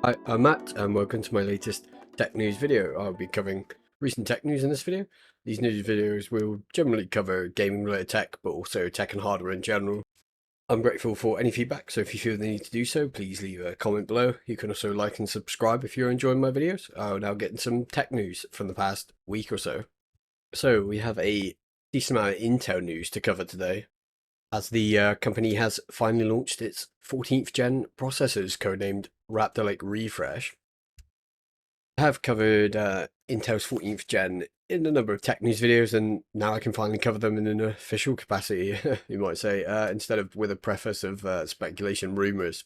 Hi, I'm Matt and welcome to my latest tech news video. I'll be covering recent tech news in this video. These news videos will generally cover gaming related tech, but also tech and hardware in general. I'm grateful for any feedback, so if you feel the need to do so, please leave a comment below. You can also like and subscribe if you're enjoying my videos. I'll now get into some tech news from the past week or so. So we have a decent amount of Intel news to cover today, as the company has finally launched its 14th gen processors, codenamed Raptor Lake Refresh. I have covered Intel's 14th gen in a number of tech news videos, and now I can finally cover them in an official capacity, you might say, instead of with a preface of speculation rumours.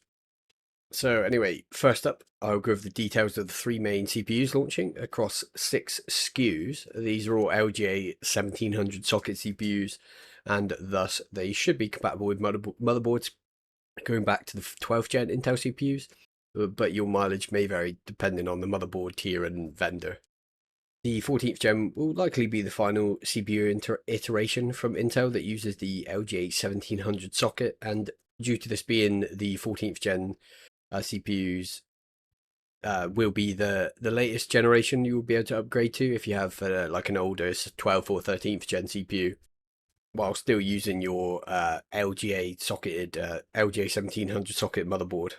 So anyway, first up, I'll go over the details of the three main CPUs launching across 6 SKUs. These are all LGA 1700 socket CPUs, and thus they should be compatible with motherboards going back to the 12th gen Intel CPUs, but your mileage may vary depending on the motherboard tier and vendor. The 14th gen will likely be the final CPU iteration from Intel that uses the LGA 1700 socket, and due to this being the 14th gen CPUs, will be the latest generation you will be able to upgrade to if you have like an older 12th or 13th gen CPU, while still using your LGA socketed LGA 1700 socket motherboard.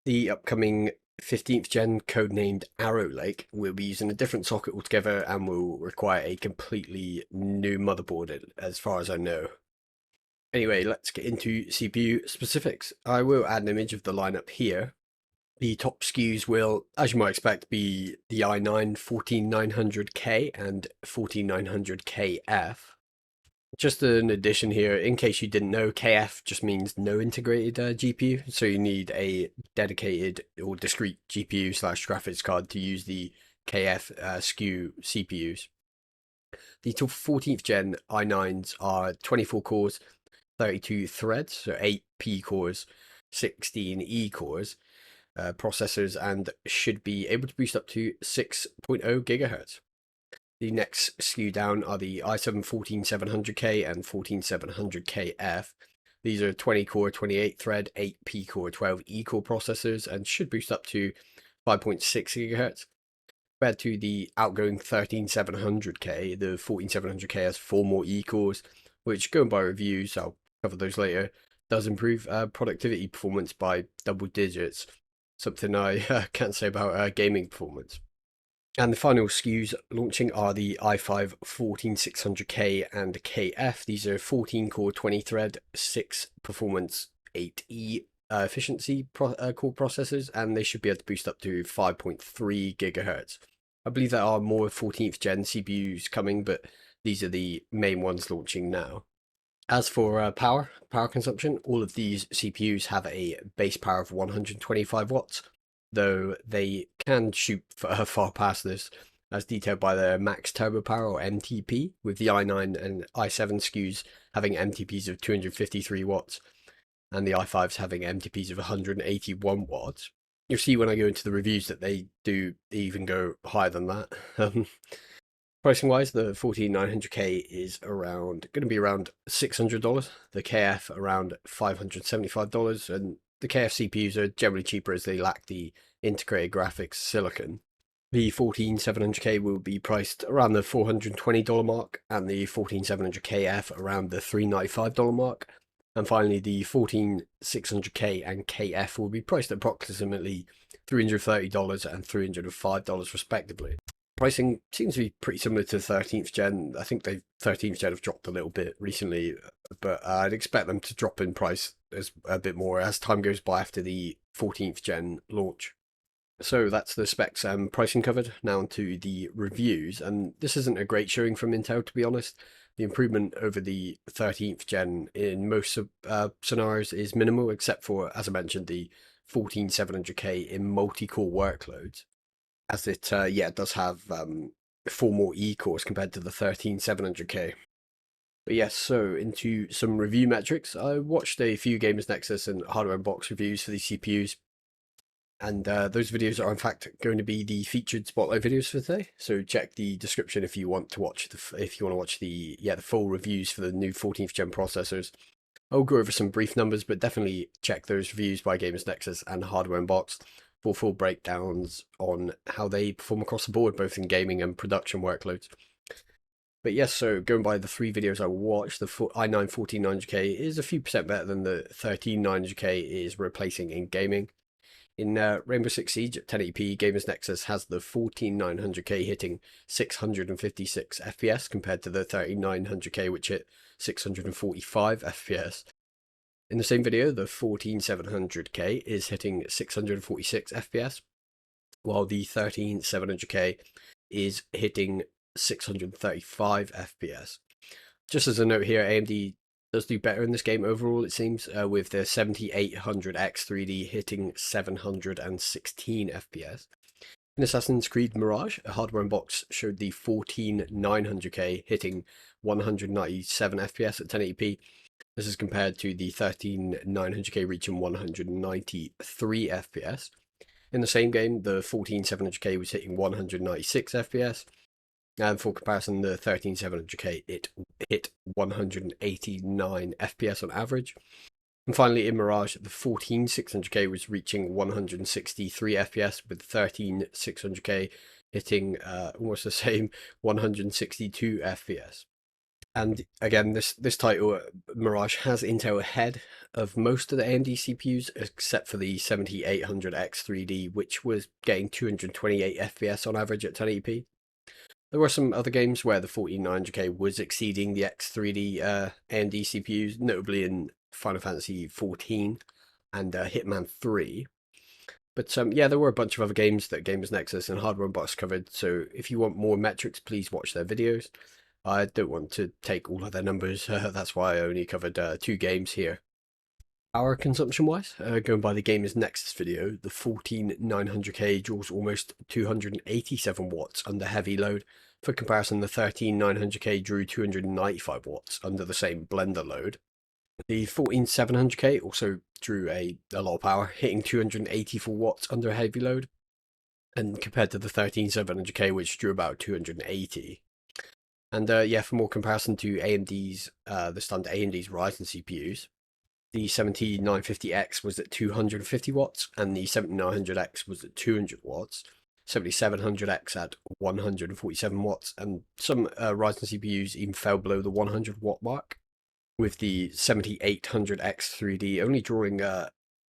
The upcoming 15th gen, codenamed Arrow Lake, will be using a different socket altogether and will require a completely new motherboard as far as I know. Anyway, let's get into CPU specifics. I will add an image of the lineup here. The top SKUs will, as you might expect, be the i9 14900K and 14900KF. Just an addition here, in case you didn't know, KF just means no integrated GPU, so you need a dedicated or discrete GPU slash graphics card to use the KF SKU CPUs. The 14th gen i9s are 24 cores, 32 threads, so 8 P cores, 16 E cores processors, and should be able to boost up to 6.0 gigahertz. The next SKU down are the i7 14700K and 14700KF. These are 20 core, 28 thread, 8 P core, 12 E core processors, and should boost up to 5.6 gigahertz. Compared to the outgoing 13700K, the 14700K has 4 more E cores, which, going by reviews, I'll cover those later, does improve productivity performance by double digits, something I can't say about gaming performance. And the final SKUs launching are the i5 14600K and KF. These are 14 core, 20 thread, 6 performance, 8E efficiency core processors, and they should be able to boost up to 5.3 gigahertz. I believe there are more 14th gen CPUs coming, but these are the main ones launching now. As for power consumption, all of these CPUs have a base power of 125 watts, though they can shoot far past this, as detailed by the max turbo power, or MTP, with the i9 and i7 SKUs having MTPs of 253 watts, and the i5s having MTPs of 181 watts. You'll see when I go into the reviews that they do even go higher than that. Pricing wise, the 14900K is going to be around $600, the KF around $575, and the KF CPUs are generally cheaper as they lack the integrated graphics silicon. The 14700K will be priced around the $420 mark, and the 14700KF around the $395 mark. And finally, the 14600K and KF will be priced at approximately $330 and $305 respectively. Pricing seems to be pretty similar to 13th gen. I think the 13th gen have dropped a little bit recently, but I'd expect them to drop in price a bit more as time goes by after the 14th gen launch. So that's the specs and pricing covered. Now onto the reviews, and this isn't a great showing from Intel, to be honest. The improvement over the 13th gen in most scenarios is minimal, except for, as I mentioned, the 14700K in multi-core workloads, as it does have 4 more E cores compared to the 13700K. But yes, so into some review metrics. I watched a few Gamers Nexus and Hardware Unbox reviews for these CPUs, and those videos are in fact going to be the featured spotlight videos for today. So check the description if you want to watch the full reviews for the new 14th gen processors. I'll go over some brief numbers, but definitely check those reviews by Gamers Nexus and Hardware Unboxed. for full breakdowns on how they perform across the board, both in gaming and production workloads. But yes, so going by the 3 videos I watched, the i9 14900K is a few percent better than the 13900K is replacing in gaming. In Rainbow Six Siege at 1080p, Gamers Nexus has the 14900K hitting 656 FPS compared to the 3900K which hit 645 FPS. In the same video, the 14700K is hitting 646 FPS, while the 13700K is hitting 635 FPS. Just as a note here, AMD does do better in this game overall, it seems, with the 7800X 3D hitting 716 FPS. In Assassin's Creed Mirage, a hardware unbox showed the 14900K hitting 197 FPS at 1080p. This is compared to the 13900K reaching 193 FPS. In the same game, the 14700K was hitting 196 FPS. And for comparison, the 13700K it hit 189 FPS on average. And finally, in Mirage, the 14600K was reaching 163 FPS, with the 13600K hitting almost the same 162 FPS. And again, this title, Mirage, has Intel ahead of most of the AMD CPUs, except for the 7800X 3D, which was getting 228 FPS on average at 1080p. There were some other games where the 14900K was exceeding the X3D AMD CPUs, notably in Final Fantasy XIV and Hitman 3. But yeah, there were a bunch of other games that Gamers Nexus and Hardware Unbox covered, so if you want more metrics, please watch their videos. I don't want to take all of their numbers, that's why I only covered 2 games here. Power consumption wise, going by the Gamers Nexus video, the 14900K draws almost 287 watts under heavy load. For comparison, the 13900K drew 295 watts under the same blender load. The 14700K also drew a lot of power, hitting 284 watts under heavy load, and compared to the 13700K, which drew about 280. And yeah, for more comparison to AMD's, the standard AMD's Ryzen CPUs, the 7950X was at 250 watts, and the 7900X was at 200 watts. 7700X at 147 watts, and some Ryzen CPUs even fell below the 100 watt mark, with the 7800X 3D only drawing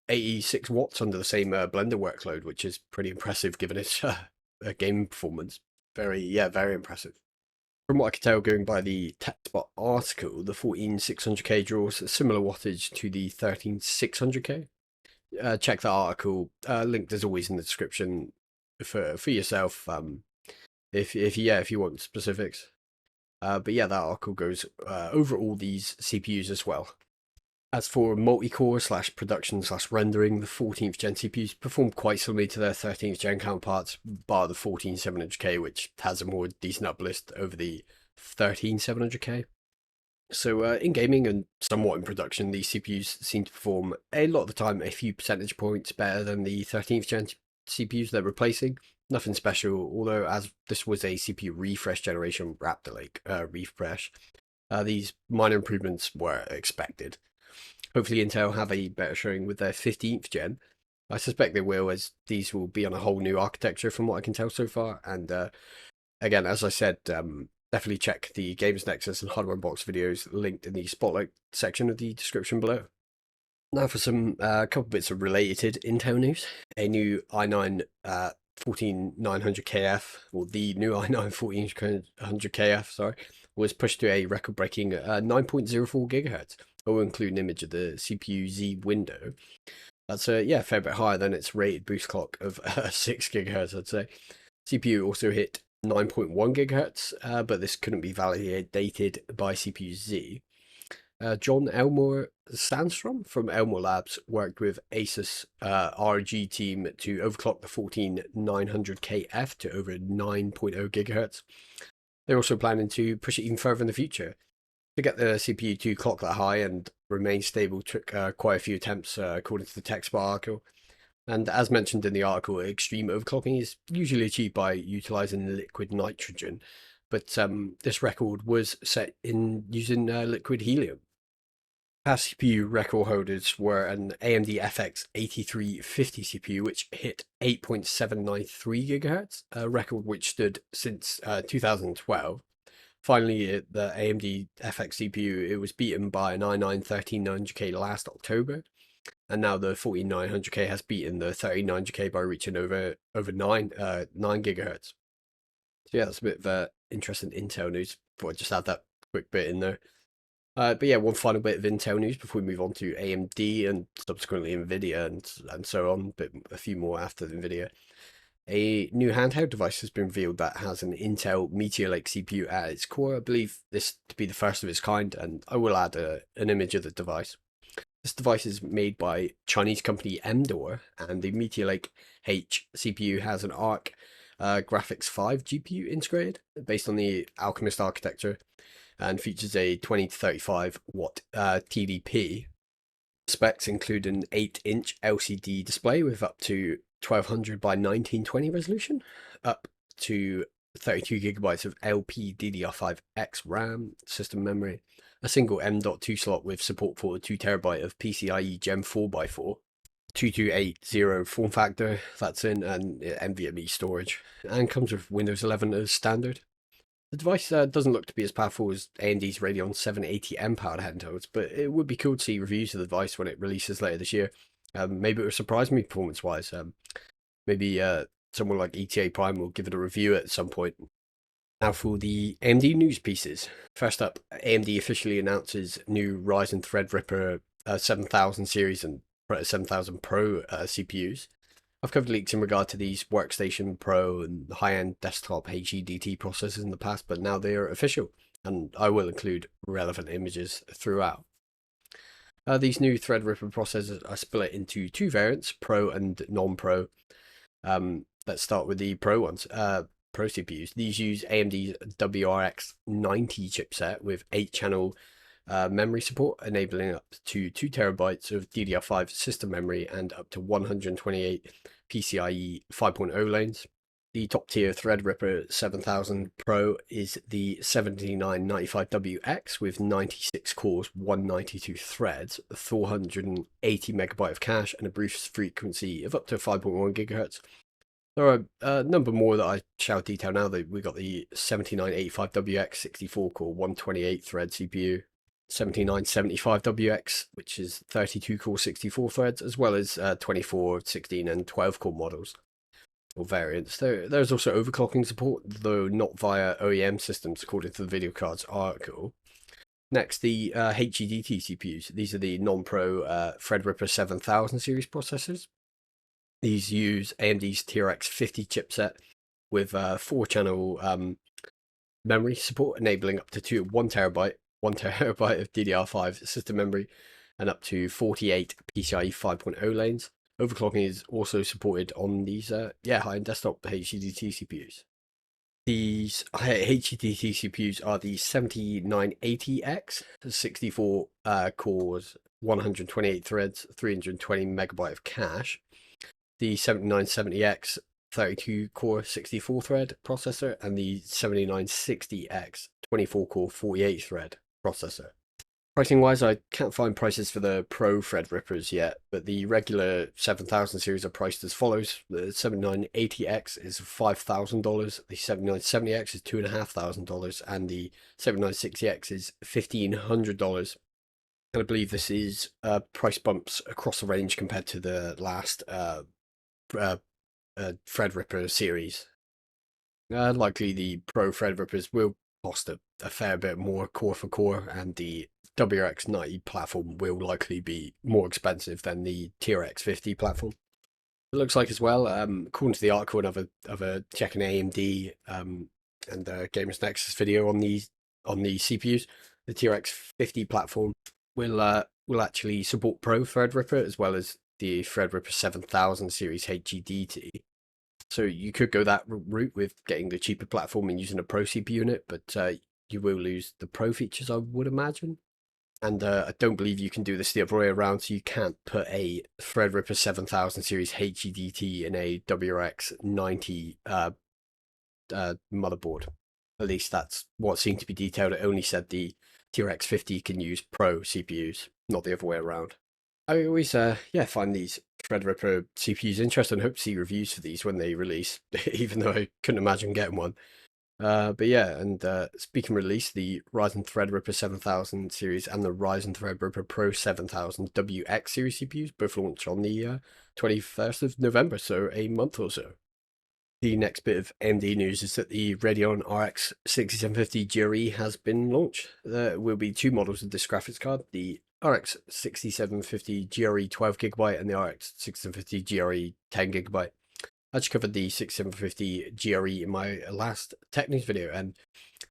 86 watts under the same blender workload, which is pretty impressive given its gaming performance. Very impressive. From what I can tell, going by the TechSpot article, the 14600K draws a similar wattage to the 13600K. Check that article, linked as always in the description for yourself, if you want specifics. But yeah, that article goes over all these CPUs as well. As for multi-core / production / rendering, the 14th gen CPUs perform quite similarly to their 13th gen counterparts, bar the 14700K, which has a more decent uplift over the 13700K. So in gaming and somewhat in production, these CPUs seem to perform a lot of the time a few percentage points better than the 13th gen CPUs they're replacing. Nothing special, although as this was a CPU refresh generation Raptor Lake refresh, these minor improvements were expected. Hopefully Intel have a better showing with their 15th gen. I suspect they will, as these will be on a whole new architecture from what I can tell so far. And again, as I said, definitely check the Games Nexus and Hardware Unbox videos linked in the Spotlight section of the description below. Now for some couple bits of related Intel news. A new i9 14900KF, or the new i9 14900KF, sorry, was pushed to a record-breaking 9.04 GHz. I will include an image of the CPU Z window. That's a fair bit higher than its rated boost clock of 6 GHz, I'd say. CPU also hit 9.1 GHz, but this couldn't be validated by CPU Z. John Elmore Sandstrom from Elmore Labs worked with Asus RG team to overclock the 14900KF to over 9.0 GHz. They're also planning to push it even further in the future. To get the CPU to clock that high and remain stable took quite a few attempts, according to the TechSpot article. And as mentioned in the article, extreme overclocking is usually achieved by utilizing liquid nitrogen, but this record was set in using liquid helium. Past CPU record holders were an AMD FX 8350 CPU, which hit 8.793 gigahertz, a record which stood since 2012. Finally, the AMD FX CPU, it was beaten by an i9-13900K last October, and now the 14900K has beaten the 13900K by reaching over 9 gigahertz. So yeah, that's a bit of interesting Intel news. Thought I'd just add that quick bit in there. But yeah, one final bit of Intel news before we move on to AMD and subsequently Nvidia and so on, but a few more after Nvidia. A new handheld device has been revealed that has an Intel Meteor Lake CPU at its core. I believe this to be the first of its kind, and I will add an image of the device. This device is made by Chinese company MDOR, and the Meteor Lake H CPU has an ARC Graphics 5 GPU integrated based on the Alchemist architecture, and features a 20 to 35 watt TDP. Specs include an 8-inch LCD display with up to 1200 by 1920 resolution, up to 32 gigabytes of LPDDR5X RAM system memory, a single M.2 slot with support for 2 terabyte of PCIe Gen 4x4, 2280 form factor that's in, and NVMe storage, and comes with Windows 11 as standard. The device doesn't look to be as powerful as AMD's Radeon 780M powered handhelds, but it would be cool to see reviews of the device when it releases later this year. Maybe it will surprise me performance-wise. Maybe someone like ETA Prime will give it a review at some point. Now for the AMD news pieces. First up, AMD officially announces new Ryzen Threadripper 7000 series and 7000 Pro CPUs. I've covered leaks in regard to these Workstation Pro and high-end desktop HEDT processors in the past, but now they are official, and I will include relevant images throughout. These new Threadripper processors are split into two variants, Pro and non-Pro. Let's start with the Pro ones. Pro CPUs. These use AMD's WRX 90 chipset with 8-channel memory support, enabling up to 2 terabytes of DDR5 system memory and up to 128 PCIe 5.0 lanes. The top tier Threadripper 7000 Pro is the 7995WX with 96 cores, 192 threads, 480 megabyte of cache, and a boost frequency of up to 5.1 gigahertz. There are a number more that I shall detail now. We got the 7985WX 64 core 128 thread CPU, 7975WX, which is 32 core 64 threads, as well as 24, 16, and 12 core models or variants. There's also overclocking support, though not via OEM systems, according to the video cards article. Next, the HEDT CPUs. These are the non-pro Threadripper 7000 series processors. These use AMD's TRX 50 chipset with 4-channel memory support, enabling up to 1 terabyte of DDR5 system memory and up to 48 PCIe 5.0 lanes. Overclocking is also supported on these high-end desktop HEDT CPUs. These HEDT CPUs are the 7980X, 64 cores, 128 threads, 320 megabyte of cache. The 7970X 32 core 64 thread processor, and the 7960X 24 core 48 thread processor. Pricing wise, I can't find prices for the Pro Threadrippers yet, but the regular 7000 series are priced as follows. The 7980X is $5,000, the 7970X is $2,500, and the 7960X is $1,500. And I believe this is price bumps across the range compared to the last Threadripper series. Likely the Pro Threadrippers will cost a fair bit more core for core, and the WRX 90 platform will likely be more expensive than the TRX 50 platform. It looks like as well, according to the article and other checking AMD and Gamers Nexus video on the CPUs, the TRX 50 platform will actually support Pro Threadripper as well as the Threadripper 7000 series HEDT. So you could go that route with getting the cheaper platform and using a Pro CPU unit, but you will lose the Pro features, I would imagine. And I don't believe you can do this the other way around, so you can't put a Threadripper 7000 series HEDT in a WRX 90 motherboard. At least that's what seemed to be detailed. It only said the TRX 50 can use Pro CPUs. not the other way around. I always, find these Threadripper CPUs interesting. Hope to see reviews for these when they release, even though I couldn't imagine getting one. But yeah, and speaking release, the Ryzen Threadripper 7000 series and the Ryzen Threadripper Pro 7000 WX series CPUs both launch on the 21st of November, so a month or so. The next bit of AMD news is that the Radeon RX 6750 GRE has been launched. There will be two models of this graphics card, the RX 6750 GRE 12GB and the RX 6750 GRE 10GB. I just covered the 6750 GRE in my last tech news video, and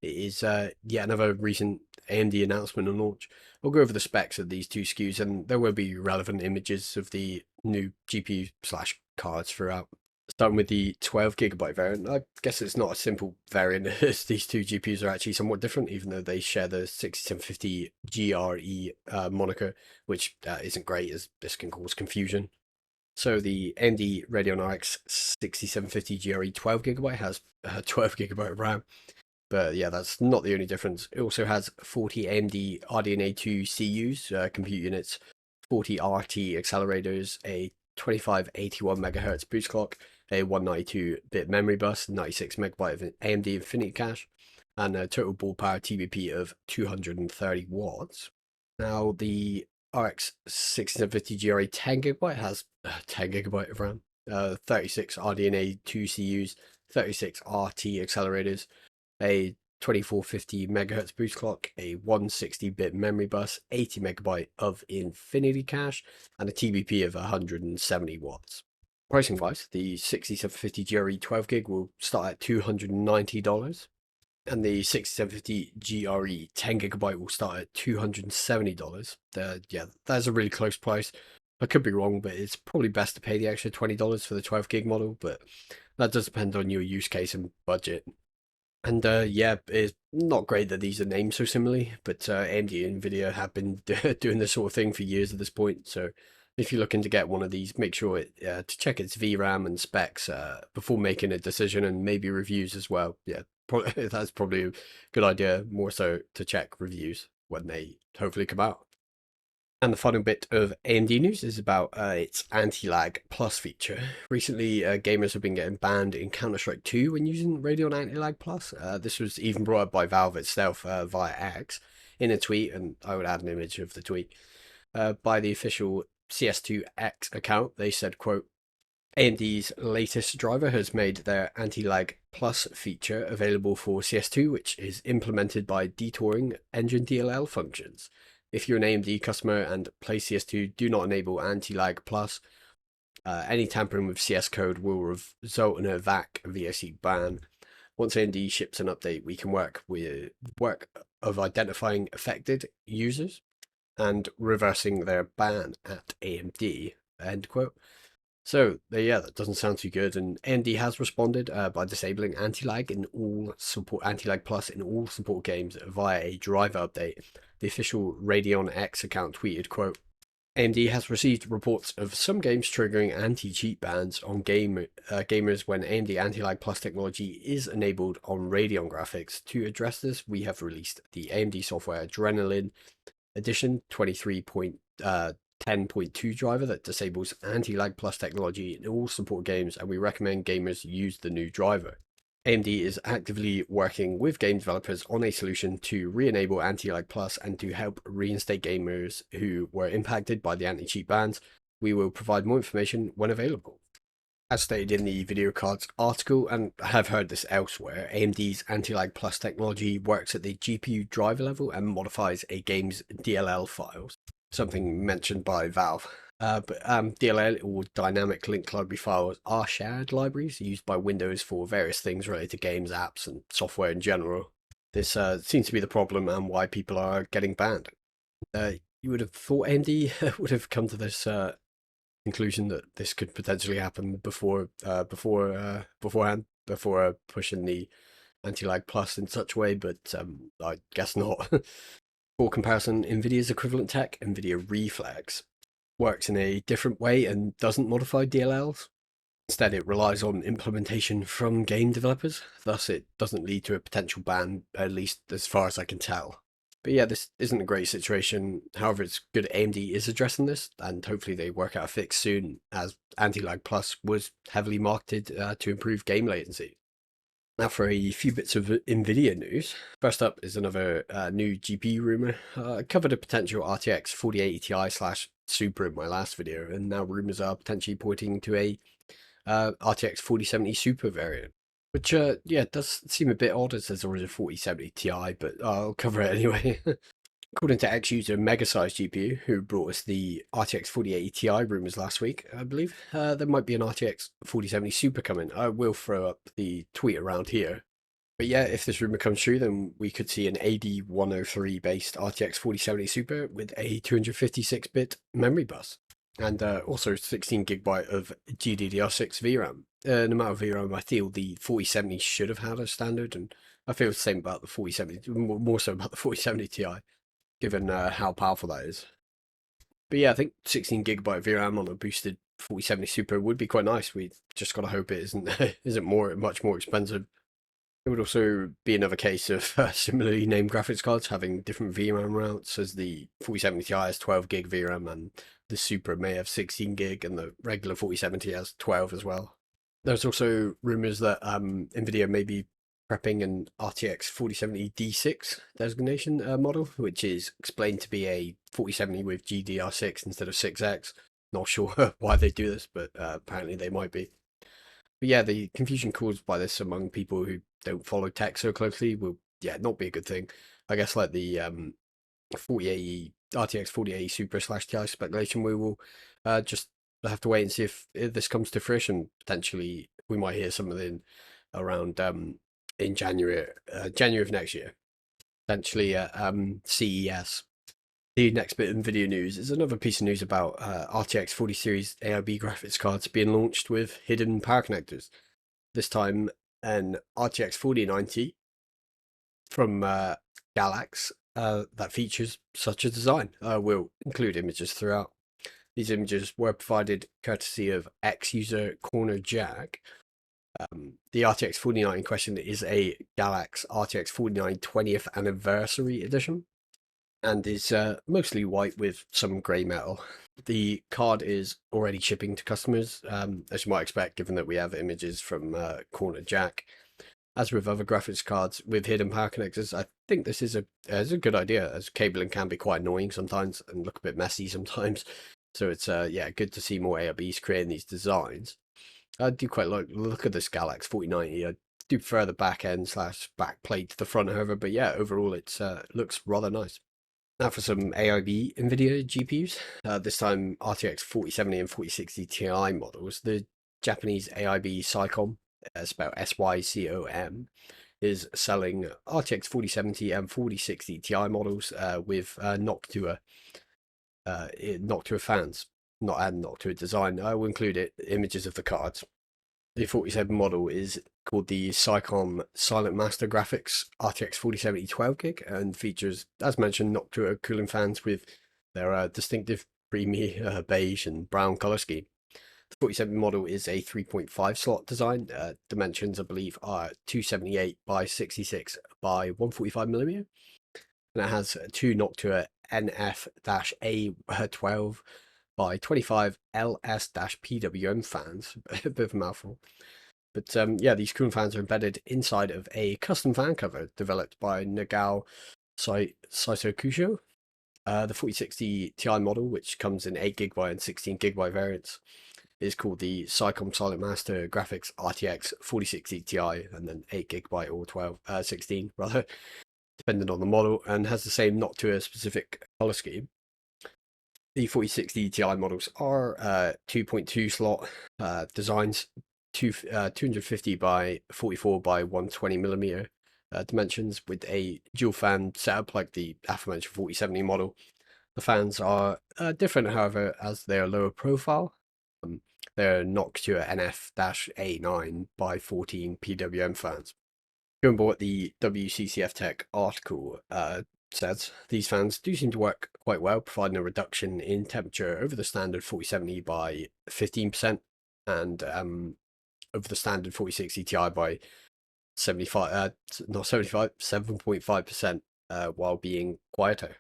it is yet another recent AMD announcement and launch. We'll go over the specs of these two SKUs, and there will be relevant images of the new GPU slash cards throughout. Starting with the 12GB variant, I guess it's not a simple variant as these two GPUs are actually somewhat different, even though they share the 6750 GRE moniker, which isn't great as this can cause confusion. So the AMD Radeon RX 6750 GRE 12GB has 12GB of RAM, but yeah, that's not the only difference. It also has 40 AMD RDNA 2 CUs, compute units, 40 RT accelerators, a 2581 MHz boost clock, a 192-bit memory bus, 96 MB of AMD Infinity Cache, and a total ball power TBP of 230 watts. Now, the RX 6750 GRE 10GB has 10GB of RAM, 36 RDNA 2 CUs, 36 RT accelerators, a 2450 MHz boost clock, a 160-bit memory bus, 80 MB of Infinity Cache, and a TBP of 170 watts. Pricing wise, the 6750 GRE 12GB will start at $290, and the 6750 GRE 10GB will start at $270. Yeah, that's a really close price. I could be wrong, but it's probably best to pay the extra $20 for the 12GB model, but that does depend on your use case and budget. And yeah, it's not great that these are named so similarly, but AMD and Nvidia have been doing this sort of thing for years at this point. So if you're looking to get one of these, make sure to check its VRAM and specs before making a decision, and maybe reviews as well. Yeah, that's probably a good idea, more so to check reviews when they hopefully come out. And the final bit of AMD news is about its Anti-Lag Plus feature. Recently, gamers have been getting banned in Counter-Strike 2 when using Radeon Anti-Lag Plus. This was even brought up by Valve itself via X in a tweet, and I would add an image of the tweet. By the official CS2X account, they said, quote, AMD's latest driver has made their Anti-Lag Plus feature available for CS2, which is implemented by detouring engine DLL functions. If you're an AMD customer and play CS2, do not enable Anti-Lag Plus. Any tampering with CS code will result in a VAC ban. Once AMD ships an update, we can work of identifying affected users and reversing their ban at AMD. End quote. So yeah, that doesn't sound too good. And AMD has responded by disabling anti-lag in all support anti-lag plus in all support games via a driver update. The official Radeon X account tweeted, quote, AMD has received reports of some games triggering anti-cheat bans on gamers when AMD Anti-Lag Plus technology is enabled on Radeon graphics. To address this, we have released the AMD software Adrenaline Edition 23.10.2 driver that disables Anti-Lag Plus technology in all support games, and we recommend gamers use the new driver. AMD is actively working with game developers on a solution to re-enable Anti-Lag Plus and to help reinstate gamers who were impacted by the anti-cheat bans. We will provide more information when available. As stated in the video cards article, and I have heard this elsewhere, AMD's Anti-Lag Plus technology works at the GPU driver level and modifies a game's DLL files, something mentioned by Valve. But DLL, or Dynamic Link Library files, are shared libraries used by Windows for various things related to games, apps, and software in general. This seems to be the problem and why people are getting banned. You would have thought AMD would have come to this conclusion that this could potentially happen beforehand, before pushing the Anti-Lag Plus in such a way, but I guess not. For comparison, Nvidia's equivalent tech, Nvidia Reflex, works in a different way and doesn't modify DLLs. Instead, it relies on implementation from game developers, thus it doesn't lead to a potential ban, at least as far as I can tell. But yeah, this isn't a great situation. However, it's good AMD is addressing this, and hopefully they work out a fix soon, as Anti-Lag Plus was heavily marketed to improve game latency. Now for a few bits of Nvidia news. First up is another new GPU rumor. I covered a potential RTX 4080 Ti slash Super in my last video, and now rumors are potentially pointing to a RTX 4070 Super variant. Which, yeah, does seem a bit odd as there's already a 4070 Ti, but I'll cover it anyway. According to X-User Megasize GPU, who brought us the RTX 4080 Ti rumors last week, I believe, there might be an RTX 4070 Super coming. I will throw up the tweet around here. But yeah, if this rumor comes true, then we could see an AD103 based RTX 4070 Super with a 256-bit memory bus. And also 16GB of GDDR6 VRAM. No matter VRAM, I feel the 4070 should have had as standard, and I feel the same about the 4070, more so about the 4070 Ti, given how powerful that is. But yeah, I think 16GB VRAM on a boosted 4070 Super would be quite nice. We just gotta hope it isn't much more expensive. It would also be another case of similarly named graphics cards having different VRAM routes, as the 4070 Ti has 12 gig VRAM and the Super may have 16 gig and the regular 4070 has 12 as well. There's also rumors that Nvidia may be prepping an RTX 4070 D6 designation model, which is explained to be a 4070 with GDR6 instead of 6X. Not sure why they do this, but apparently they might be. But yeah, the confusion caused by this among people who don't follow tech so closely will, yeah, not be a good thing. I guess like the 4080 RTX 4080 Super slash Ti speculation, we will just have to wait and see if this comes to fruition. Potentially, we might hear something around in January of next year. Potentially at CES. The next bit of video news is another piece of news about RTX 40 series AIB graphics cards being launched with hidden power connectors. This time, an RTX 4090 from GALAX that features such a design. We'll include images throughout. These images were provided courtesy of X-User Corner Jack. The RTX 4090 in question is a GALAX RTX 4090 20th Anniversary Edition, and is mostly white with some grey metal. The card is already shipping to customers, as you might expect, given that we have images from Corner Jack. As with other graphics cards with hidden power connectors, I think this is a good idea, as cabling can be quite annoying sometimes and look a bit messy sometimes. So it's yeah, good to see more ARBs creating these designs. I do quite like the look of this GALAX 4090. I do prefer the back end slash back plate to the front, however, but yeah, overall it looks rather nice. Now for some AIB Nvidia GPUs, this time RTX 4070 and 4060 Ti models. The Japanese AIB Sycom, spelled SYCOM, is selling RTX 4070 and 4060 Ti models with Noctua fans, not and Noctua design. I will include images of the cards. The 47 model is called the Sycom Silent Master Graphics RTX 4070 12 gig and features, as mentioned, Noctua cooling fans with their distinctive creamy beige and brown color scheme. The 47 model is a 3.5 slot design. Dimensions, I believe, are 278 by 66 by 145mm. And it has two Noctua NF-A12 by 25 LS-PWM fans. A bit of a mouthful. But yeah, these cooling fans are embedded inside of a custom fan cover developed by Nagao Saisokusho. The 4060 Ti model, which comes in 8GB and 16GB variants, is called the Sycom Silent Master Graphics RTX 4060 Ti, and then 8GB or 16 rather, depending on the model, and has the same Noctua specific color scheme. The 4060 Ti models are 2.2 slot designs, 250 by 44 by 120mm dimensions, with a dual fan setup like the aforementioned 4070 model. The fans are different, however, as they are lower profile. They're Noctua NF-A9 by 14 PWM fans. Going by what the WCCF Tech article says, these fans do seem to work quite well, providing a reduction in temperature over the standard 4070 by 15%, and over the standard 4060 Ti by 7.5%. while being quieter.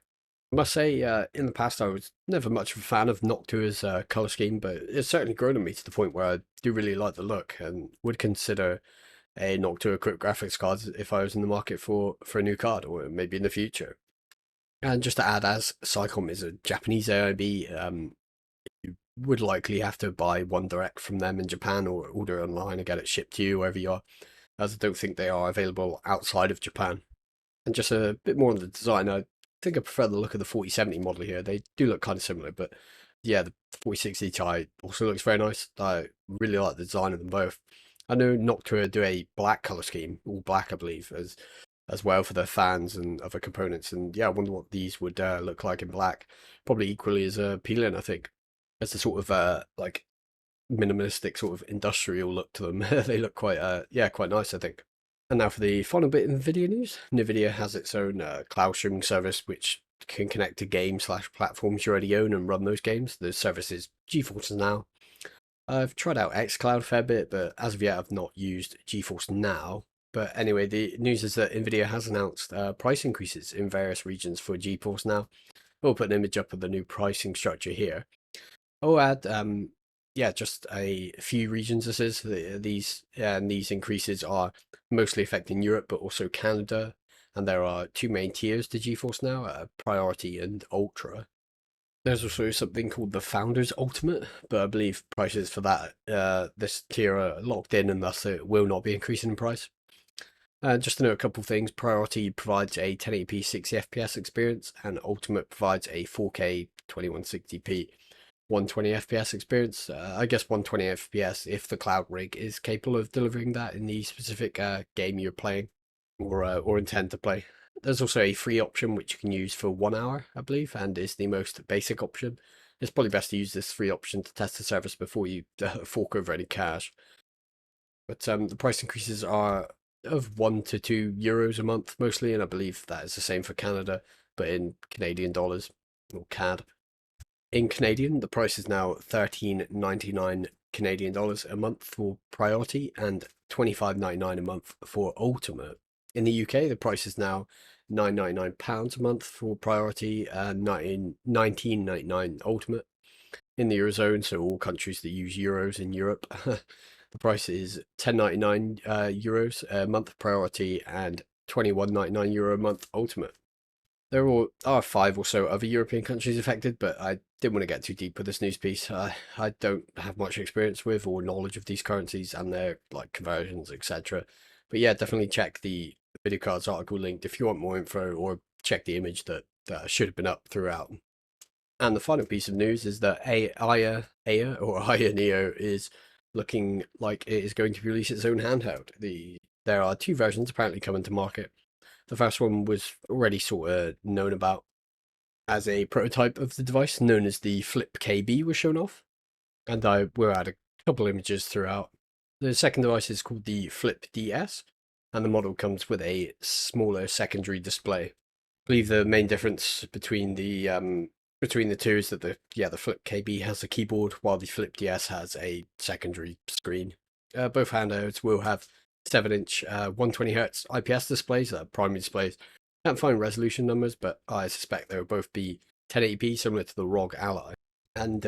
I must say, in the past, I was never much of a fan of Noctua's color scheme, but it's certainly grown on me to the point where I do really like the look and would consider a Noctua equipped graphics card if I was in the market for a new card, or maybe in the future. And just to add, as Sycom is a Japanese AIB, you would likely have to buy one direct from them in Japan or order online and get it shipped to you wherever you are, as I don't think they are available outside of Japan. And just a bit more on the design, I think I prefer the look of the 4070 model here. They do look kind of similar, but yeah, the 4060 Ti also looks very nice. I really like the design of them both. I know Noctua do a black color scheme, all black, I believe, as well for their fans and other components. And yeah, I wonder what these would look like in black. Probably equally as appealing, I think, as the sort of like minimalistic sort of industrial look to them. They look quite yeah, quite nice, I think. And now for the final bit in video news. Nvidia has its own cloud streaming service which can connect to games/platforms you already own and run those games. The service is GeForce Now. I've tried out xCloud a fair bit, but as of yet I've not used GeForce Now. But anyway, the news is that Nvidia has announced price increases in various regions for GeForce Now. We'll put an image up of the new pricing structure here. I'll add, yeah, just a few regions. This is these increases are mostly affecting Europe, but also Canada. And there are two main tiers to GeForce Now: Priority and Ultra. There's also something called the Founders Ultimate, but I believe prices for that this tier are locked in, and thus it will not be increasing in price. Just to know a couple things: Priority provides a 1080p 60 FPS experience, and Ultimate provides a 4K 2160p 120 FPS experience. I guess 120 FPS if the cloud rig is capable of delivering that in the specific game you're playing or intend to play. There's also a free option which you can use for 1 hour, I believe, and is the most basic option. It's probably best to use this free option to test the service before you fork over any cash. But the price increases are of €1 to €2 a month mostly, and I believe that is the same for Canada, but in Canadian dollars or CAD. In Canadian, the price is now $13.99 Canadian dollars a month for Priority and £25.99 a month for Ultimate. In the UK, the price is now £9.99 a month for Priority and £19.99 Ultimate. In the Eurozone, so all countries that use euros in Europe, the price is €10.99 euros a month Priority and €21.99 a month Ultimate. There are 5 or so other European countries affected, but I didn't want to get too deep with this news piece. I don't have much experience with or knowledge of these currencies and their like conversions, etc. But yeah, definitely check the video cards article linked if you want more info, or check the image that should have been up throughout. And the final piece of news is that AYANEO is looking like it is going to release its own handheld. There are 2 versions apparently coming to market. The first one was already sort of known about as a prototype of the device, known as the Flip KB, was shown off, and I will add a couple images throughout. The second device is called the Flip DS, and the model comes with a smaller secondary display. I believe the main difference between the two is that the Flip KB has a keyboard, while the Flip DS has a secondary screen. Both handhelds will have 7-inch 120Hz IPS displays, primary displays. Can't find resolution numbers, but I suspect they will both be 1080p, similar to the ROG Ally. And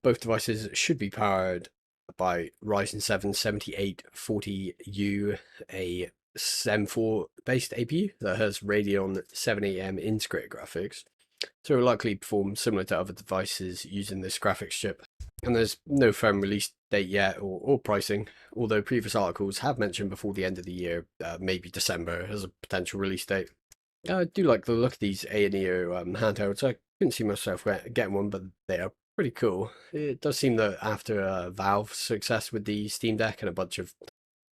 both devices should be powered by Ryzen 7 7840U, a M4 based APU that has Radeon 780M integrated graphics. So it will likely perform similar to other devices using this graphics chip. And there's no firm release date yet or pricing, although previous articles have mentioned before the end of the year, maybe December, as a potential release date. I do like the look of these AYANEO handhelds. I couldn't see myself getting one, but they are pretty cool. It does seem that after Valve's success with the Steam Deck, and a bunch of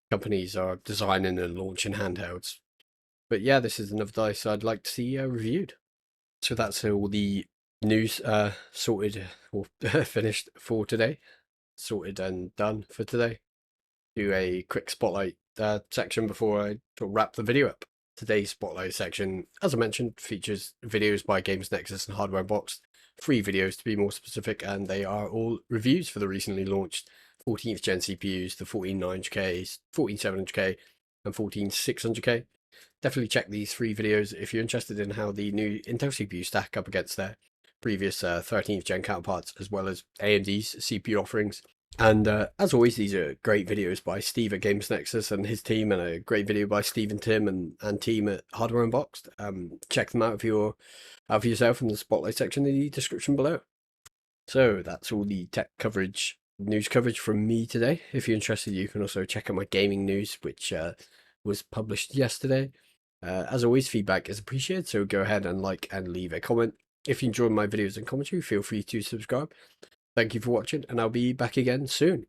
companies are designing and launching handhelds. But yeah, this is another device I'd like to see reviewed. So that's all the news sorted or finished for today. Sorted and done for today. Do a quick spotlight section before I wrap the video up. Today's spotlight section, as I mentioned, features videos by Games Nexus and Hardware Unboxed. 3 videos to be more specific, and they are all reviews for the recently launched 14th gen CPUs, the 14900Ks, 14700K, and 14600K. definitely check these 3 videos if you're interested in how the new Intel CPU stack up against their previous 13th gen counterparts, as well as AMD's CPU offerings. And as always, these are great videos by Steve at Games Nexus and his team, and a great video by Steve and Tim and team at Hardware Unboxed. Check them out for yourself in the spotlight section in the description below. So that's all the tech coverage, news coverage from me today. If you're interested, you can also check out my gaming news, which was published yesterday. As always, feedback is appreciated, so go ahead and like and leave a comment. If you enjoyed my videos and commentary, feel free to subscribe. Thank you for watching, and I'll be back again soon.